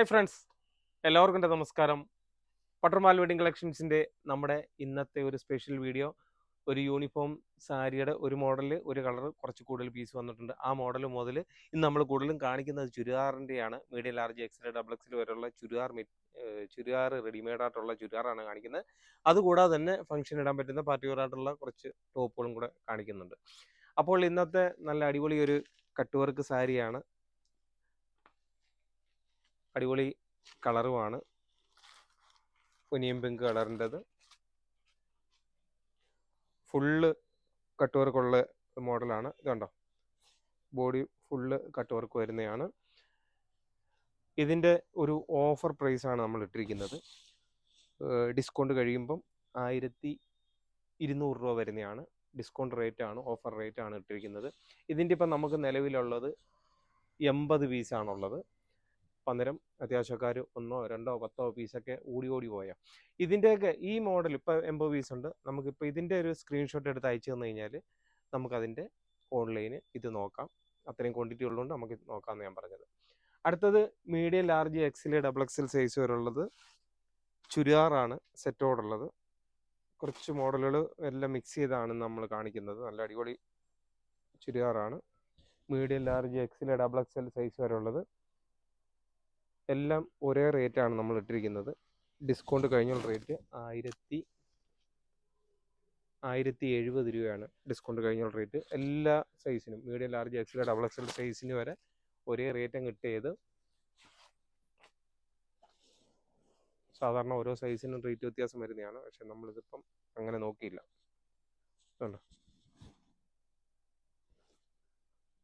Hi friends, എല്ലാവർക്കും എൻ്റെ നമസ്കാരം. പട്ടർമാൽ വെഡിങ് കളക്ഷൻസിൻ്റെ നമ്മുടെ ഇന്നത്തെ ഒരു സ്പെഷ്യൽ വീഡിയോ, ഒരു യൂണിഫോം സാരിയുടെ ഒരു മോഡൽ, ഒരു കളർ, കുറച്ച് കൂടുതൽ പീസ് വന്നിട്ടുണ്ട്. ആ മോഡൽ മുതൽ ഇന്ന് നമ്മൾ കൂടുതലും കാണിക്കുന്നത് ചുരിദാറിൻ്റെയാണ്. Medium, large, XL, double XL വരെയുള്ള ചുരിദാർ റെഡിമെയ്ഡ് ആയിട്ടുള്ള ചുരിദാറാണ് കാണിക്കുന്നത്. അതുകൂടാതെ തന്നെ ഫംഗ്ഷൻ ഇടാൻ പറ്റുന്ന പാർട്ടി വെയർ ആയിട്ടുള്ള കുറച്ച് ടോപ്പുകളും കൂടെ കാണിക്കുന്നുണ്ട്. അപ്പോൾ ഇന്നത്തെ നല്ല അടിപൊളി ഒരു കട്ട് വർക്ക് സാരിയാണ്. അടിപൊളി കളറുമാണ്, ഒനിയൻ പിങ്ക് കളറിൻ്റെത്. ഫുള്ള് കട്ട് വർക്കുള്ള മോഡലാണ്. ഇതുണ്ടോ, ബോഡി ഫുള്ള് കട്ട് വർക്ക് വരുന്നതാണ്. ഇതിൻ്റെ ഒരു ഓഫർ പ്രൈസാണ് നമ്മൾ ഇട്ടിരിക്കുന്നത്. ഡിസ്കൗണ്ട് കഴിയുമ്പം 1200 രൂപ വരുന്നതാണ്. ഡിസ്കൗണ്ട് റേറ്റാണ്, ഓഫർ റേറ്റാണ് ഇട്ടിരിക്കുന്നത്. ഇതിൻ്റെ ഇപ്പം നമുക്ക് നിലവിലുള്ളത് 80 പീസാണുള്ളത്. പന്നേരം അത്യാവശ്യക്കാർ 1, 2, 10 പീസൊക്കെ ഓടി പോയാൽ ഇതിൻ്റെയൊക്കെ ഈ മോഡൽ ഇപ്പോൾ 80 പീസ് ഉണ്ട്. നമുക്കിപ്പോൾ ഇതിൻ്റെ ഒരു സ്ക്രീൻഷോട്ട് എടുത്ത് അയച്ചു തന്നു കഴിഞ്ഞാൽ നമുക്കതിൻ്റെ ഓൺലൈന് ഇത് നോക്കാം. അത്രയും ക്വാണ്ടിറ്റി ഉള്ളതുകൊണ്ട് നമുക്ക് നോക്കാമെന്ന് ഞാൻ പറഞ്ഞത്. അടുത്തത് medium, large, XL, double XL size വരെയുള്ളത് ചുരിദാറാണ് സെറ്റോടുള്ളത്. കുറച്ച് മോഡലുകൾ എല്ലാം മിക്സ് ചെയ്താണ് നമ്മൾ കാണിക്കുന്നത്. നല്ല അടിപൊളി ചുരിദാറാണ്. Medium, large, XL, double XL size വരെയുള്ളത് എല്ലാം ഒരേ റേറ്റാണ് നമ്മൾ ഇട്ടിരിക്കുന്നത്. ഡിസ്കൗണ്ട് കഴിഞ്ഞുള്ള റേറ്റ് 1070 രൂപയാണ്. ഡിസ്കൗണ്ട് കഴിഞ്ഞുള്ള റേറ്റ് എല്ലാ സൈസിനും, medium, large, XL, double XL സൈസിന് വരെ ഒരേ റേറ്റ് കിട്ടിയത്. സാധാരണ ഓരോ സൈസിനും റേറ്റ് വ്യത്യാസം വരുന്നതാണ്, പക്ഷെ നമ്മളിതിപ്പം അങ്ങനെ നോക്കിയില്ല.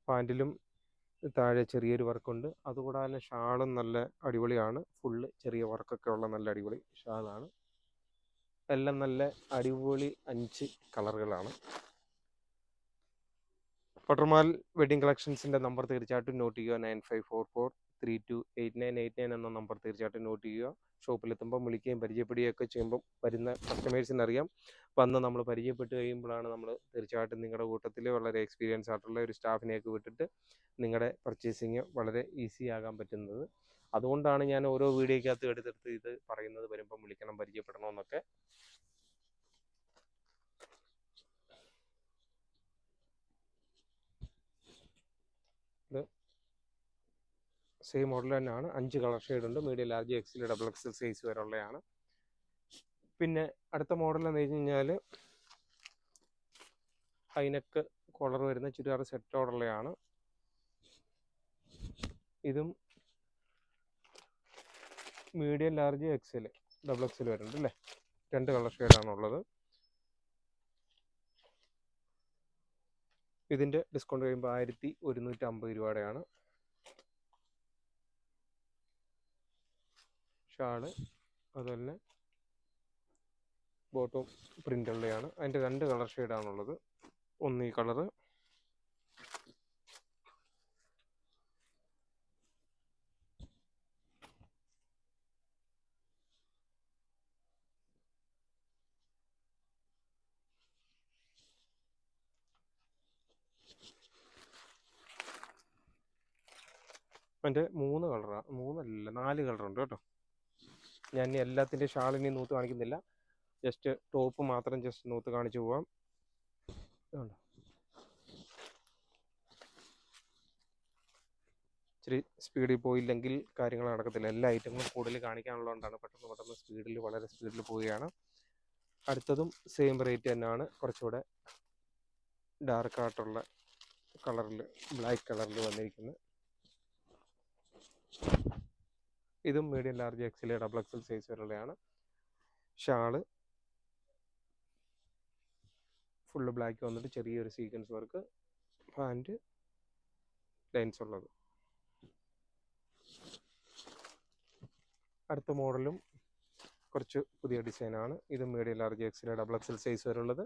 പാൻറ്റിലും താഴെ ചെറിയൊരു വർക്കുണ്ട്. അതുകൂടാതെ തന്നെ ഷാളും നല്ല അടിപൊളിയാണ്. ഫുള്ള് ചെറിയ വർക്കൊക്കെ ഉള്ള നല്ല അടിപൊളി ഷാളാണ്. എല്ലാം നല്ല അടിപൊളി 5 കളറുകളാണ്. പട്ടർമാൽ വെഡിങ് കളക്ഷൻസിൻ്റെ നമ്പർ തീർച്ചയായിട്ടും നോട്ട് ചെയ്യുക. 9544328989 എന്ന നമ്പർ തീർച്ചയായിട്ടും നോട്ട് ചെയ്യുക. ഷോപ്പിലെത്തുമ്പം വിളിക്കുകയും പരിചയപ്പെടുകയൊക്കെ ചെയ്യുമ്പം വരുന്ന കസ്റ്റമേഴ്സിന് അറിയാം. വന്ന് നമ്മൾ പരിചയപ്പെട്ട് കഴിയുമ്പോഴാണ് നമ്മൾ തീർച്ചയായിട്ടും നിങ്ങളുടെ കൂട്ടത്തിൽ വളരെ എക്സ്പീരിയൻസ് ആയിട്ടുള്ള ഒരു സ്റ്റാഫിനെയൊക്കെ വിട്ടിട്ട് നിങ്ങളുടെ പർച്ചേസിങ് വളരെ ഈസി ആകാൻ പറ്റുന്നത്. അതുകൊണ്ടാണ് ഞാൻ ഓരോ വീഡിയോയ്ക്കകത്ത് എടുത്തെടുത്ത് ഇത് പറയുന്നത്, വരുമ്പം വിളിക്കണം, പരിചയപ്പെടണമെന്നൊക്കെ. ഇത് സെയിം മോഡൽ തന്നെയാണ്. 5 കളർ ഷെയ്ഡ് ഉണ്ട്. Medium, large, XL, double XL size വരെ ഉള്ളതാണ്. പിന്നെ അടുത്ത മോഡൽ എന്ന് വെച്ച് കഴിഞ്ഞാൽ ഹൈനെക്ക് കോളർ വരുന്ന ചുരിദാർ സെറ്റോടുള്ളതാണ്. ഇതും medium, large, XL, double XL വരുന്നുണ്ട് അല്ലേ. 2 കളർ ഷെയ്ഡാണുള്ളത്. ഇതിൻ്റെ ഡിസ്കൗണ്ട് കഴിയുമ്പോൾ 1150 രൂപയുടെയാണ്. ഷാള് അതുപോലെ ബോട്ടം പ്രിൻ്റുള്ളതാണ്. അതിൻ്റെ 2 കളർ ഷെയ്ഡാണുള്ളത്. ഒന്ന് ഈ കളറ്, അതിൻ്റെ 3 കളറാണ്, 4 കളറുണ്ട് കേട്ടോ. ഞാൻ ഇനി എല്ലാത്തിൻ്റെ ഷാളിനി നൂത്ത് കാണിക്കുന്നില്ല, ജസ്റ്റ് ടോപ്പ് മാത്രം ജസ്റ്റ് നൂത്ത് കാണിച്ചു പോവാം. ഇച്ചിരി സ്പീഡിൽ പോയില്ലെങ്കിൽ കാര്യങ്ങൾ നടക്കത്തില്ല. എല്ലാ ഐറ്റങ്ങളും കൂടുതൽ കാണിക്കാനുള്ളതുകൊണ്ടാണ് പെട്ടെന്ന് സ്പീഡിൽ, വളരെ സ്പീഡിൽ പോവുകയാണ്. അടുത്തതും സെയിം റേറ്റ് തന്നെയാണ്. കുറച്ചുകൂടെ ഡാർക്കായിട്ടുള്ള കളറിൽ, ബ്ലാക്ക് കളറിൽ വന്നിരിക്കുന്നത്. ഇതും medium, large, XL, double XL size വരെയുള്ളതാണ്. ഷാള് ഫുള്ള് ബ്ലാക്ക് വന്നിട്ട് ചെറിയൊരു സീക്വൻസ് വർക്ക്, പാൻറ്റ് ലൈൻസ് ഉള്ളത്. അടുത്ത മോഡലും കുറച്ച് പുതിയ ഡിസൈനാണ്. ഇത് medium, large, XL, double XL size വരെയുള്ളത്.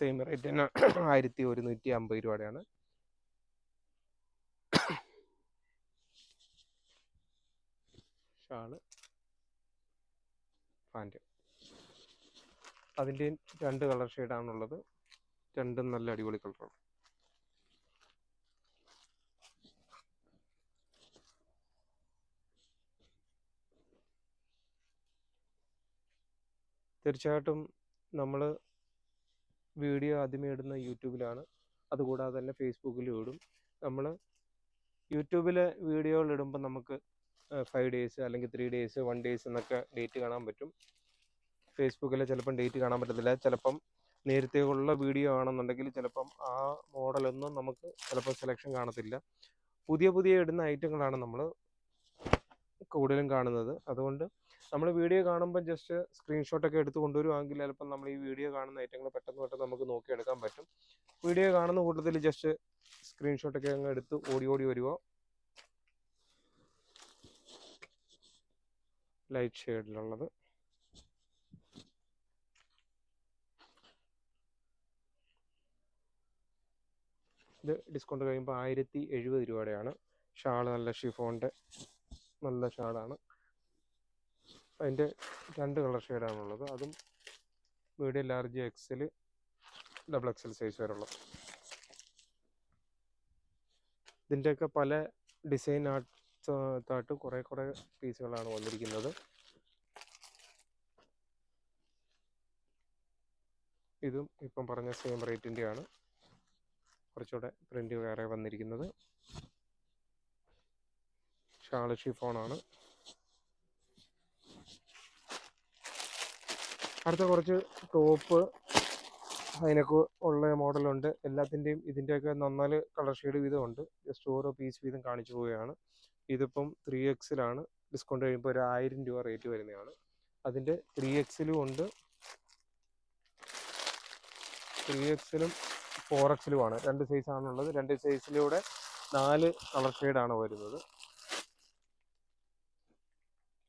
സെയിം റേറ്റ് തന്നെ 1150 രൂപയുടെയാണ്. ഷാള്, പാൻറ്റ്, അതിൻ്റെ 2 കളർ ഷെയ്ഡാണുള്ളത്. രണ്ടും നല്ല അടിപൊളി കളറാണ്. തീർച്ചയായിട്ടും നമ്മൾ വീഡിയോ ആദ്യമേ ഇടുന്ന യൂട്യൂബിലാണ്. അതുകൂടാതെ തന്നെ ഫേസ്ബുക്കിലും ഇടും. നമ്മൾ യൂട്യൂബിലെ വീഡിയോകൾ ഇടുമ്പോൾ നമുക്ക് 5 ഡേയ്സ് അല്ലെങ്കിൽ 3 ഡേയ്സ് 1 ഡേയ്സ് എന്നൊക്കെ ഡേറ്റ് കാണാൻ പറ്റും. ഫേസ്ബുക്കിൽ ചിലപ്പം ഡേറ്റ് കാണാൻ പറ്റത്തില്ല. ചിലപ്പം നേരത്തെ ഉള്ള വീഡിയോ ആണെന്നുണ്ടെങ്കിൽ ചിലപ്പം ആ മോഡലൊന്നും നമുക്ക് ചിലപ്പോൾ സെലക്ഷൻ കാണത്തില്ല. പുതിയ ഇടുന്ന ഐറ്റങ്ങളാണ് നമ്മൾ കൂടുതലും കാണുന്നത്. അതുകൊണ്ട് നമ്മൾ വീഡിയോ കാണുമ്പോൾ ജസ്റ്റ് സ്ക്രീൻഷോട്ടൊക്കെ എടുത്ത് കൊണ്ടുവരുവാണെങ്കിൽ ചിലപ്പം നമ്മൾ ഈ വീഡിയോ കാണുന്ന ഐറ്റങ്ങൾ പെട്ടെന്ന് നമുക്ക് നോക്കിയെടുക്കാൻ പറ്റും. വീഡിയോ കാണുന്ന കൂട്ടത്തിൽ ജസ്റ്റ് സ്ക്രീൻഷോട്ടൊക്കെ അങ്ങ് എടുത്ത് ഓടി വരുമോ. ലൈറ്റ് ഷെയ്ഡിലുള്ളത് ഇത് ഡിസ്കൗണ്ട് കഴിയുമ്പോൾ 1070 രൂപയുടെയാണ്. ഷാള് നല്ല ഷിഫോണിൻ്റെ നല്ല ഷാളാണ്. അതിൻ്റെ 2 കളർ ഷെയ്ഡാണുള്ളത്. അതും medium, large, XL, XXL size വരെയുള്ളത്. ഇതിൻ്റെയൊക്കെ പല ഡിസൈൻ ആർട്ടായിട്ട് കുറേ പീസുകളാണ് വന്നിരിക്കുന്നത്. ഇതും ഇപ്പം പറഞ്ഞ സെയിം റേറ്റിൻ്റെയാണ്. കുറച്ചുകൂടെ പ്രിൻ്റ് വേറെ വന്നിരിക്കുന്നത്. ഷാള് ഷിഫോണാണ്. അടുത്ത കുറച്ച് ടോപ്പ് അതിനൊക്കെ ഉള്ള മോഡലുണ്ട്. എല്ലാത്തിൻ്റെയും ഇതിൻ്റെയൊക്കെ 4 കളർ ഷെയ്ഡ് വീതമുണ്ട്. ജസ്റ്റ് ഓരോ പീസ് വീതം കാണിച്ചു പോവുകയാണ്. ഇതിപ്പം 3XL ആണ്. ഡിസ്കൗണ്ട് കഴിയുമ്പോൾ ഒരു 1000 രൂപ റേറ്റ് വരുന്നതാണ്. അതിൻ്റെ 3XL ഉണ്ട്, 3XL 4XL ആണ്. 2 സൈസാണുള്ളത്. 2 സൈസിലൂടെ 4 കളർ ഷെയ്ഡാണ് വരുന്നത്.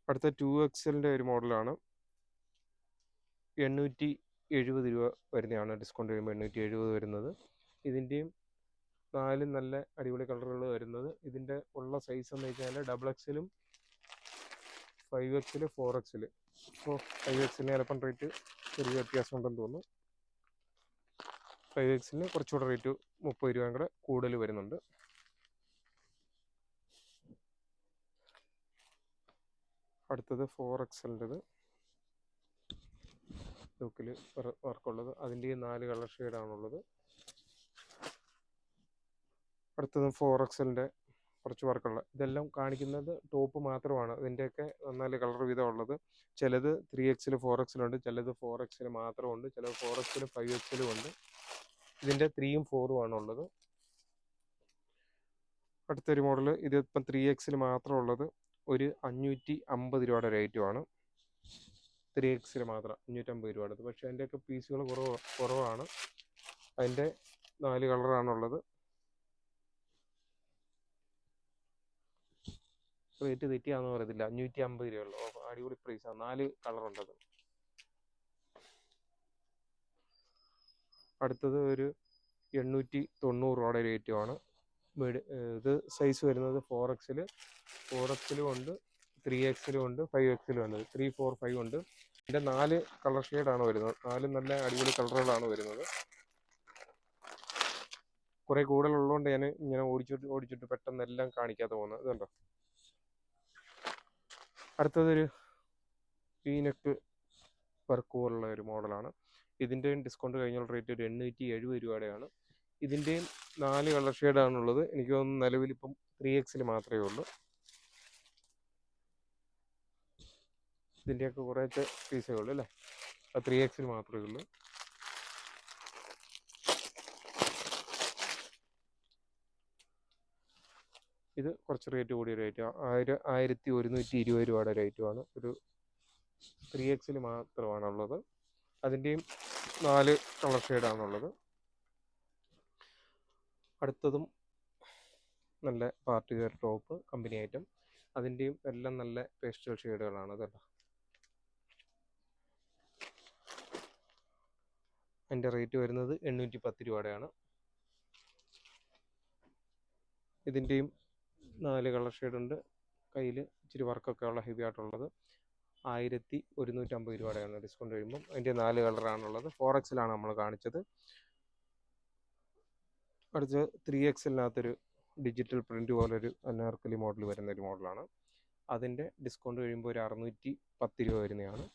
അടുത്ത 2XL ഒരു മോഡലാണ്. 870 രൂപ വരുന്നതാണ്. ഡിസ്കൗണ്ട് കഴിയുമ്പോൾ 870 വരുന്നത്. ഇതിൻ്റെയും 4 നല്ല അടിപൊളി കളറുകൾ വരുന്നത്. ഇതിൻ്റെ ഉള്ള സൈസ് എന്ന് വെച്ചാൽ XXL, 5XL, 4XL. അപ്പോൾ 5XL ചിലപ്പം റേറ്റ് ചെറിയ വ്യത്യാസം ഉണ്ടെന്ന് തോന്നുന്നു. 5XL കുറച്ചുകൂടെ റേറ്റ് 30 രൂപയും കൂടെ കൂടുതൽ വരുന്നുണ്ട്. അടുത്തത് 4XL ലുക്കിൽ വർക്കുള്ളത്. അതിൻ്റെ 4 കളർ ഷെയ്ഡാണുള്ളത്. അടുത്തത് 4XL കുറച്ച് വർക്കുള്ള. ഇതെല്ലാം കാണിക്കുന്നത് ടോപ്പ് മാത്രമാണ്. ഇതിൻ്റെയൊക്കെ 4 കളർ വീതം ഉള്ളത്. ചിലത് 3XL 4XL ഉണ്ട്, ചിലത് 4XL മാത്രമുണ്ട്, ചിലത് 4XL 5XL ഉണ്ട്. ഇതിൻ്റെ 3ഉം 4ഉം ആണുള്ളത്. അടുത്തൊരു മോഡൽ, ഇതിപ്പം 3XL മാത്രമുള്ളത്. ഒരു 550 രൂപയുടെ റേറ്റുമാണ്. 3XL മാത്രം 550 രൂപ അടുത്ത്. പക്ഷേ അതിൻ്റെയൊക്കെ പീസുകൾ കുറവാണ്. അതിൻ്റെ 4 കളറാണുള്ളത്. റേറ്റ് തെറ്റിയാന്ന് പറയത്തില്ല, 550 രൂപയുള്ളൂ. അടിപൊളി പ്രൈസാണ്. 4 കളറുണ്ടത്. അടുത്തത് ഒരു 890 രൂപയുടെ റേറ്റുമാണ്. ഇത് സൈസ് വരുന്നത് 4XL ഉണ്ട്, 3XL ഉണ്ട്, 5XL ഉണ്ട്. 3, 4, 5 ഉണ്ട്. ഇതിൻ്റെ 4 കളർ ഷെയ്ഡാണ് വരുന്നത്. 4 നല്ല അടിപൊളി കളറുകളാണ് വരുന്നത്. കുറേ കൂടുതലുള്ളതുകൊണ്ട് ഞാൻ ഇങ്ങനെ ഓടിച്ചിട്ട് പെട്ടെന്ന് എല്ലാം കാണിക്കാതെ പോകുന്നത്. ഇതുണ്ടോ. അടുത്തതൊരു വീനെക്ക് വർക്ക് പോലുള്ള ഒരു മോഡലാണ്. ഇതിൻ്റെയും ഡിസ്കൗണ്ട് കഴിഞ്ഞുള്ള റേറ്റ് ഒരു 870 രൂപയുടെയാണ്. ഇതിൻ്റെയും 4 കളർ ഷെയ്ഡാണുള്ളത്. എനിക്ക് തോന്നുന്നു നിലവിലിപ്പം 3XL മാത്രമേ ഉള്ളൂ. ഇതിൻ്റെയൊക്കെ കുറേശ്ശെ പീസേ ഉള്ളൂ അല്ലേ. 3XL മാത്രമേ ഉള്ളൂ. ഇത് കുറച്ച് റേറ്റ് കൂടിയ റേറ്റ്, 1120 രൂപയുടെ റേറ്റുമാണ്. ഒരു 3XL മാത്രമാണുള്ളത്. അതിൻ്റെയും 4 കളർ ഷെയ്ഡാണുള്ളത്. അടുത്തതും നല്ല party wear top company item. അതിൻ്റെയും എല്ലാം നല്ല പേസ്റ്റൽ ഷെയ്ഡുകളാണ് കേട്ടോ. അതിൻ്റെ റേറ്റ് വരുന്നത് 810 രൂപയുടെയാണ്. ഇതിൻ്റെയും 4 കളർ ഷെയ്ഡുണ്ട്. കയ്യിൽ ഇച്ചിരി വർക്കൊക്കെ ഉള്ള ഹെവി ആയിട്ടുള്ളത്. 1150 രൂപയുടെയാണ് ഡിസ്കൗണ്ട് കഴിയുമ്പം. അതിൻ്റെ 4 കളറാണുള്ളത്. 4XL ആണ് നമ്മൾ കാണിച്ചത്. അടുത്ത് 3XL ഡിജിറ്റൽ പ്രിൻ്റ് പോലൊരു അനാർക്കലി മോഡൽ വരുന്നൊരു മോഡലാണ്. അതിൻ്റെ ഡിസ്കൗണ്ട് കഴിയുമ്പോൾ ഒരു 610 രൂപ വരുന്നതാണ്.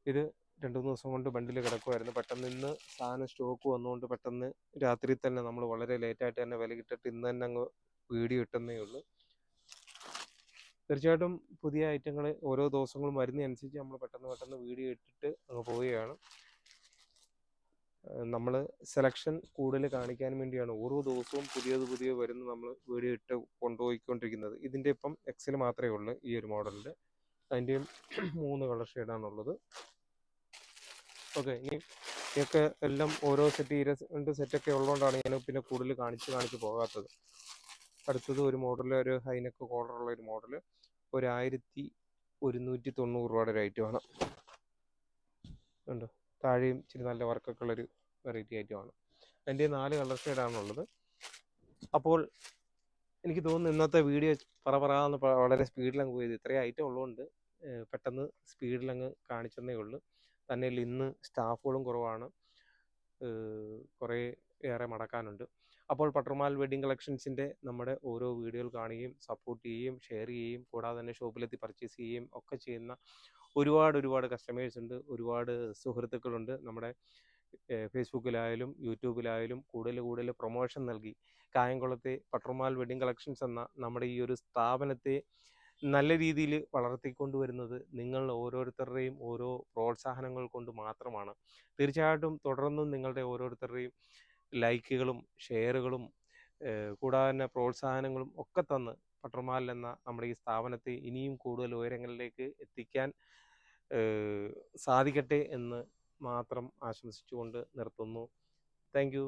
ഇത് 2-3 ദിവസം കൊണ്ട് ബണ്ടിൽ കിടക്കുമായിരുന്നു. പെട്ടെന്ന് ഇന്ന് സാധനം സ്റ്റോക്ക് വന്നുകൊണ്ട് പെട്ടെന്ന് രാത്രി തന്നെ നമ്മൾ വളരെ ലേറ്റായിട്ട് തന്നെ വിലക്കിട്ടിട്ട് ഇന്ന് തന്നെ അങ്ങ് വീഡിയോ ഇട്ടെന്നേ ഉള്ളൂ. തീർച്ചയായിട്ടും പുതിയ ഐറ്റങ്ങൾ ഓരോ ദിവസങ്ങളും വരുന്നതനുസരിച്ച് നമ്മൾ പെട്ടെന്ന് വീഡിയോ ഇട്ടിട്ട് അങ്ങ് പോവുകയാണ്. നമ്മൾ സെലക്ഷൻ കൂടുതൽ കാണിക്കാൻ വേണ്ടിയാണ് ഓരോ ദിവസവും പുതിയത് വരുന്ന നമ്മൾ വീഡിയോ ഇട്ട് കൊണ്ടുപോയിക്കൊണ്ടിരിക്കുന്നത്. ഇതിൻ്റെ ഇപ്പം എക്സൽ മാത്രമേ ഉള്ളൂ ഈ ഒരു മോഡലിൻ്റെ. അതിൻ്റെയും 3 കളർ ഷെയ്ഡാണുള്ളത്. ഓക്കെ, ഇനി ഇതൊക്കെ എല്ലാം ഓരോ സെറ്റ് 2 സെറ്റൊക്കെ ഉള്ളതുകൊണ്ടാണ് ഞാൻ പിന്നെ കൂടുതൽ കാണിച്ച് പോകാത്തത്. അടുത്തത് ഒരു മോഡൽ, ഒരു ഹൈനെക്ക് കോളറുള്ള ഒരു മോഡൽ, ഒരു 1190 രൂപയുടെ ഒരു ഐറ്റമാണ്. ഉണ്ടോ, താഴെയും ഇച്ചിരി നല്ല വർക്കൊക്കെ ഉള്ളൊരു വെറൈറ്റി ഐറ്റമാണ്. അതിൻ്റെ 4 കളർ ഷെയ്ഡാണുള്ളത്. അപ്പോൾ എനിക്ക് തോന്നുന്നു ഇന്നത്തെ വീഡിയോ പറന്ന് വളരെ സ്പീഡിലങ്ങ് പോയത്. ഇത്രയും ഐറ്റം ഉള്ളതുകൊണ്ട് പെട്ടെന്ന് സ്പീഡിലങ്ങ് കാണിച്ചെന്നേ ഉള്ളൂ. തന്നെയല്ല ഇന്ന് സ്റ്റാഫുകളും കുറവാണ്, കുറേ ഏറെ മടക്കാനുണ്ട്. അപ്പോൾ പട്ടർമാൽ വെഡ്ഡിങ് കളക്ഷൻസിൻ്റെ നമ്മുടെ ഓരോ വീഡിയോകൾ കാണുകയും സപ്പോർട്ട് ചെയ്യുകയും ഷെയർ ചെയ്യുകയും കൂടാതെ തന്നെ ഷോപ്പിലെത്തി പർച്ചേസ് ചെയ്യുകയും ഒക്കെ ചെയ്യുന്ന ഒരുപാട് കസ്റ്റമേഴ്സ് ഉണ്ട്, ഒരുപാട് സുഹൃത്തുക്കളുണ്ട്. നമ്മുടെ ഫേസ്ബുക്കിലായാലും യൂട്യൂബിലായാലും കൂടുതൽ പ്രൊമോഷൻ നൽകി കായംകുളത്തെ പട്ടർമാൽ വെഡ്ഡിങ് കളക്ഷൻസ് എന്ന നമ്മുടെ ഈ ഒരു സ്ഥാപനത്തെ നല്ല രീതിയിൽ വളർത്തിക്കൊണ്ടുവരുന്നത് നിങ്ങൾ ഓരോരുത്തരുടെയും ഓരോ പ്രോത്സാഹനങ്ങൾ കൊണ്ട് മാത്രമാണ്. തീർച്ചയായിട്ടും തുടർന്നും നിങ്ങളുടെ ഓരോരുത്തരുടെയും ലൈക്കുകളും ഷെയറുകളും കൂടാതെ തന്നെ പ്രോത്സാഹനങ്ങളും ഒക്കെ തന്ന് പട്ടർമാൽ എന്ന നമ്മുടെ ഈ സ്ഥാപനത്തെ ഇനിയും കൂടുതൽ ഉയരങ്ങളിലേക്ക് എത്തിക്കാൻ സാധിക്കട്ടെ എന്ന് മാത്രം ആശംസിച്ചുകൊണ്ട് നിർത്തുന്നു. Thank you.